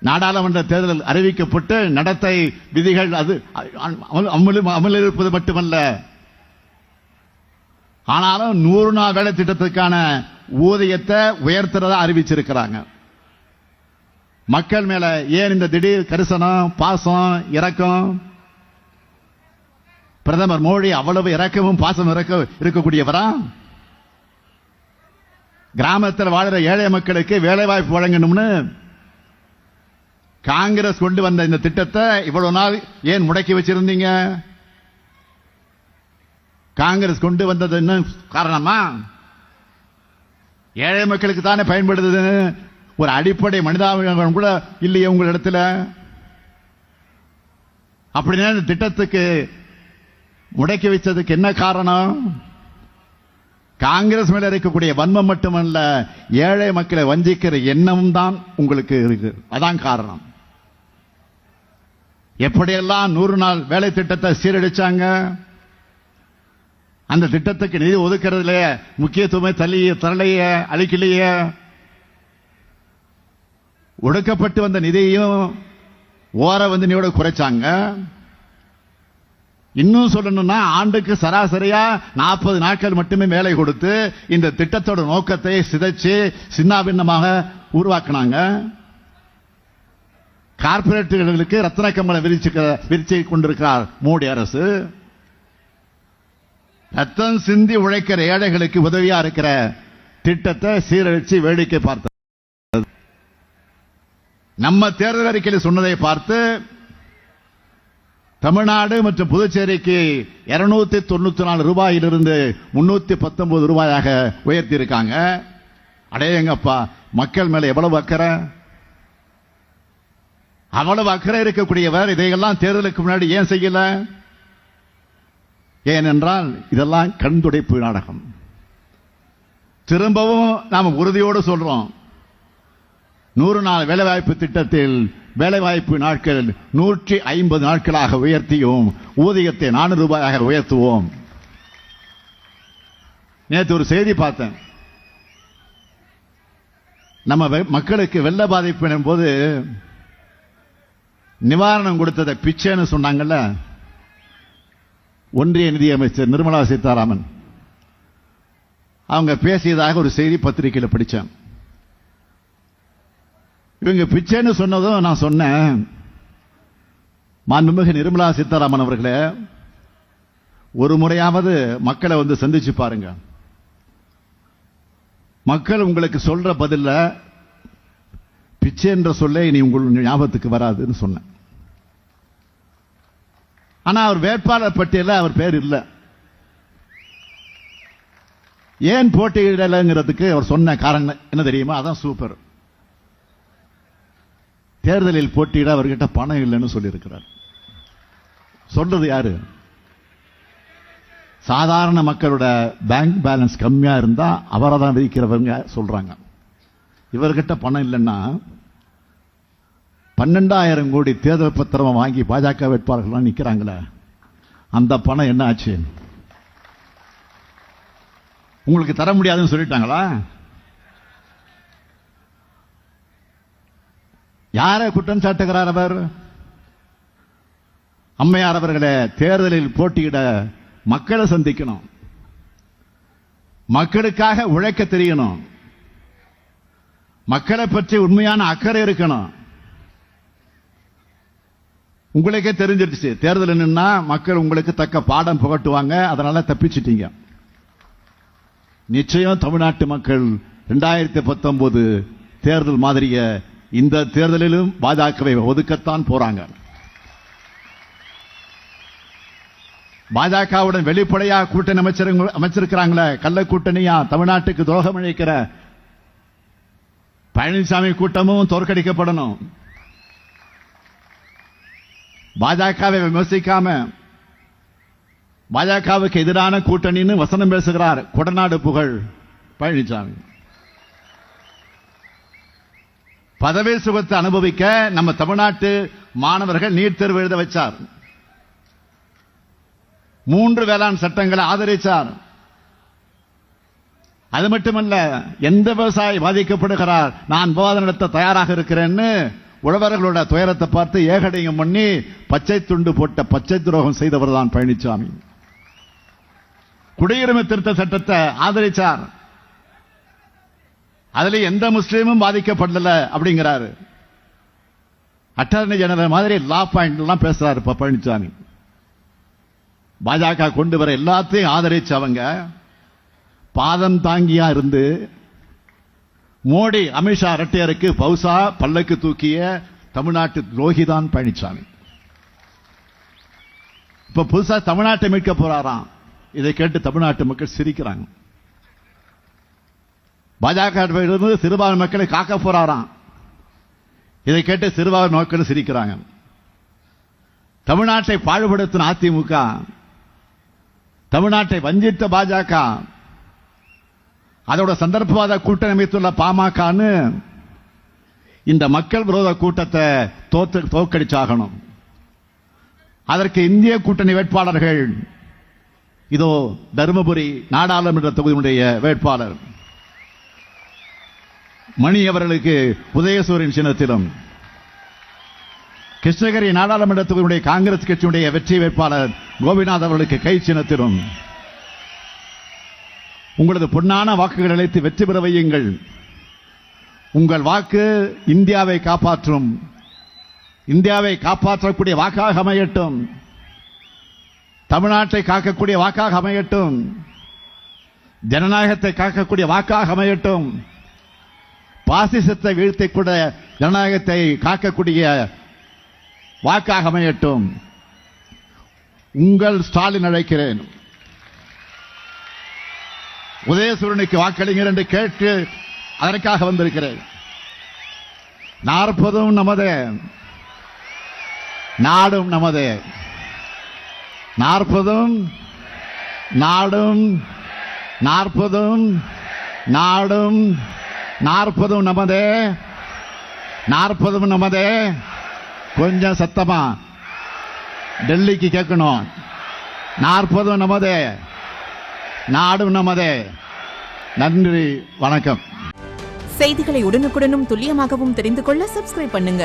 நாடாளுமன்ற தேர்தல் அறிவிக்கப்பட்டு நடத்தை விதிகள் அது அமல் இருப்பது மட்டுமல்ல, ஆனாலும் 100 நாள் வேலை திட்டத்துக்கான ஊதியத்தை உயர்த்துறதா அறிவிச்சிருக்கிறாங்க. மக்கள் மேல ஏன் இந்த திடீர் கரிசனம், பாசம், இரக்கம்? பிரதமர் மோடி அவ்வளவு இரக்கமும் பாசம் இருக்கக்கூடியவரா? கிராமத்தில் வாழ்கிற ஏழை மக்களுக்கு வேலை வாய்ப்பு வழங்கணும்னு காங்கிரஸ் கொண்டு வந்த இந்த திட்டத்தை இவ்வளவு நாள் ஏன் முடக்கி வச்சிருந்தீங்க? காங்கிரஸ் கொண்டு வந்தது என்ன காரணமா? ஏழை மக்களுக்கு தானே பயன்படுது. ஒரு அடிப்படை மனிதாபிமானம் கூட இல்லையே உங்களிடத்துல. அப்படின்னா இந்த திட்டத்துக்கு முடக்கி வச்சதுக்கு என்ன காரணம்? காங்கிரஸ் மேல இருக்கக்கூடிய வன்மம் மட்டுமல்ல, ஏழை மக்களை வஞ்சிக்கிற எண்ணம் தான் உங்களுக்கு இருக்கு. அதான் காரணம். எப்படியெல்லாம் 100 நாள் வேலை திட்டத்தை சீரழிச்சாங்க. அந்த திட்டத்துக்கு நிதி ஒதுக்கிறதுல முக்கியத்துவமே தரலையே, அளிக்கலையே. ஒடுக்கப்பட்டு வந்த நிதியையும் ஓர வந்து நீட குறைச்சாங்க. இன்னும் சொல்லணும்னா ஆண்டுக்கு சராசரியா 40 நாட்கள் மட்டுமே வேலை கொடுத்து இந்த திட்டத்தோட நோக்கத்தை சிதைச்சு சின்னாபின்னமாக உருவாக்கினாங்க. கார்பரேட்டுகளுக்கு ரத்ன கம்பளம் விரிச்சு கொண்டிருக்கிறார் மோடி அரசு. ரத்தம் சிந்தி உழைக்கிற ஏழைகளுக்கு உதவியா இருக்கிற திட்டத்தை சீரழிச்சு வேடிக்கை பார்த்த நம்ம தேர்தல் அறிக்கையில் சொன்னதை பார்த்து தமிழ்நாடு மற்றும் புதுச்சேரிக்கு 294 ரூபாயிலிருந்து 319 ரூபாயாக உயர்த்தி இருக்காங்க. அடேங்கப்பா, மக்கள் மேல எவ்வளவு அக்கறை! அவ்வளவு அக்கறை இருக்கக்கூடியவர் இதையெல்லாம் தேர்தலுக்கு முன்னாடி ஏன் செய்யல? ஏனென்றால் இதெல்லாம் கண்துடைப்பு நாடகம். திரும்பவும் நாம் உறுதியோடு சொல்றோம், 100 நாள் வேலைவாய்ப்பு திட்டத்தில் வேலைவாய்ப்பு நாட்கள் 150 நாட்களாக உயர்த்தியும் ஊதியத்தை 400 ரூபாயாக உயர்த்துவோம். நேற்று ஒரு செய்தி பார்த்தேன். நம்ம மக்களுக்கு வெள்ள பாதிப்பு போது நிவாரணம் கொடுத்ததை பிச்சைன்னு சொன்னாங்கல்ல, ஒன்றிய நிதியமைச்சர் நிர்மலா சீதாராமன் அவங்க பேசியதாக ஒரு செய்தி பத்திரிகையில் படித்தேன். இவங்க பிச்சைன்னு சொன்னதும் நான் சொன்னேன், மாண்புமிகு நிர்மலா சீதாராமன் அவர்களே, ஒரு முறையாவது மக்களை வந்து சந்திச்சு பாருங்க. மக்கள் உங்களுக்கு சொல்ற பதில்ல பிச்சை என்ற சொல்ல இனி உங்களுக்கு ஞாபகத்துக்கு வராதுன்னு சொன்னேன். ஆனா அவர் வேட்பாளர் பட்டியலில் அவர் பேர் இல்லை. ஏன் போட்டியிடலைங்கிறதுக்கு அவர் சொன்ன காரணம் என்ன தெரியுமா? அதான் சூப்பர். தேர்தலில் போட்டியிட அவர்கிட்ட பணம் இல்லைன்னு சொல்லியிருக்கிறார். சொல்றது யாரு? சாதாரண மக்களோட பேங்க் பேலன்ஸ் கம்மியா இருந்தா அவரை தான் விதிக்கிறவங்க சொல்றாங்க. இவர்கிட்ட பணம் இல்லைன்னா 12,000 கோடி தேர்தல் பத்திரம் வாங்கி பாஜக வேட்பாளர்கள் நிக்கிறாங்களே, அந்த பணம் என்ன ஆச்சு? உங்களுக்கு தர முடியாதுன்னு சொல்லிட்டாங்களா? யாரை குற்றம் சாட்டுகிறார் அவர்? அம்மையார் அவர்களே, தேர்தலில் போட்டியிட மக்களை சந்திக்கணும், மக்களுக்காக உழைக்க தெரியணும், மக்களை பற்றி உண்மையான அக்கறை இருக்கணும். உங்களுக்கே தெரிஞ்சிருச்சு, தேர்தல் நின்னா மக்கள் உங்களுக்கு தக்க பாடம் புகட்டுவாங்க, அதனால தப்பிச்சிட்டீங்க. நிச்சயம் தமிழ்நாட்டு மக்கள் 2019 தேர்தல் மாதிரிய இந்த தேர்தலிலும் பாஜகவை ஒதுக்கத்தான் போறாங்க. பாஜகவுடன் வெளிப்படையா கூட்டணி அமைச்சிருக்கிறாங்களே, கள்ள கூட்டணியா தமிழ்நாட்டுக்கு துரோகம் இழைக்கிற பழனிசாமி கூட்டமும் தோற்கடிக்கப்படணும். பாஜகவை விமர்சிக்காம பாஜகவுக்கு எதிரான கூட்டணின்னு வசனம் பேசுகிறார் கொடநாடு புகழ் பழனிசாமி. பதவி சுகத்தை அனுபவிக்க நம்ம தமிழ்நாட்டு மாணவர்கள் நீட் தேர்வு எழுத வச்சார். 3 வேளாண் சட்டங்களை ஆதரிச்சார். அது மட்டுமல்ல, எந்த விவசாயி பாதிக்கப்படுகிறார், நான் விவாதம் நடத்த தயாராக இருக்கிறேன்னு உழவர்களோட துயரத்தை பார்த்து ஏகடையும் பண்ணி பச்சை துண்டு போட்ட பச்சை துரோகம் செய்தவர் தான் பழனிசாமி. குடியுரிமை திருத்த சட்டத்தை ஆதரிச்சார். அதுல எந்த முஸ்லீமும் பாதிக்கப்படல அப்படிங்கிறாரு. அட்டர்னி ஜெனரல் மாதிரி லா பாயிண்ட் எல்லாம் பேசுறாரு பழனிசாமி. பாஜக கொண்டு வர எல்லாத்தையும் ஆதரிச்சவங்க பாதம் தாங்கியா இருந்து மோடி அமித்ஷா இரட்டையருக்கு பௌசா பல்லக்கு தூக்கிய தமிழ்நாட்டு துரோகிதான் பழனிசாமி. இப்ப புதுசா தமிழ்நாட்டை மீட்க போறாராம். இதை கேட்டு தமிழ்நாட்டு மக்கள் சிரிக்கிறாங்க. பாஜக சிறுபான்மை மக்களை காக்க போறாராம். இதை கேட்டு சிறுபான்மை மக்கள் சிரிக்கிறாங்க. தமிழ்நாட்டை பாழ்படுத்தின அதிமுக, தமிழ்நாட்டை வஞ்சித்த பாஜக, அதோட சந்தர்ப்பவாத கூட்டணி அமைத்துள்ள பாமகன்னு இந்த மக்கள் விரோத கூட்டத்தை தோற்கடிச்சாகணும். அதற்கு இந்திய கூட்டணி வேட்பாளர்கள் இதோ தருமபுரி நாடாளுமன்ற தொகுதியினுடைய வேட்பாளர் மணி அவர்களுக்கு உதயசூரியன் சின்னத்திலும், கிருஷ்ணகிரி நாடாளுமன்ற தொகுதியுடைய காங்கிரஸ் கட்சியுடைய வெற்றி வேட்பாளர் கோபிநாத் அவர்களுக்கு கை சின்னத்திலும் உங்களது பொன்னான வாக்குகள் அளித்து வெற்றி பெற வையுங்கள். உங்கள் வாக்கு இந்தியாவை காப்பாற்றும், இந்தியாவை காப்பாற்றக்கூடிய வாக்காக அமையட்டும், தமிழ்நாட்டை காக்கக்கூடிய வாக்காக அமையட்டும், ஜனநாயகத்தை காக்கக்கூடிய வாக்காக அமையட்டும், பாசிசத்தை வீழ்த்தக்கூட ஜனநாயகத்தை காக்கக்கூடிய வாக்காக அமையட்டும். உங்கள் ஸ்டாலின் அழைக்கிறேன். உதயசூரனுக்கு வாக்களிங்கள் என்று கேட்டு அதற்காக வந்திருக்கிறேன். 40 நமதே, நாடும் நமதே. 40 நாடும், 40 நாடும், 40 நமதே, 40 நமதே. கொஞ்சம் சத்தமா டெல்லிக்கு கேட்கணும். 40 நமதே, நாடும் நமதே. நன்றி, வணக்கம். செய்திகளை உடனுக்குடனும் துல்லியமாகவும் தெரிந்து கொள்ள சப்ஸ்கிரைப் பண்ணுங்க.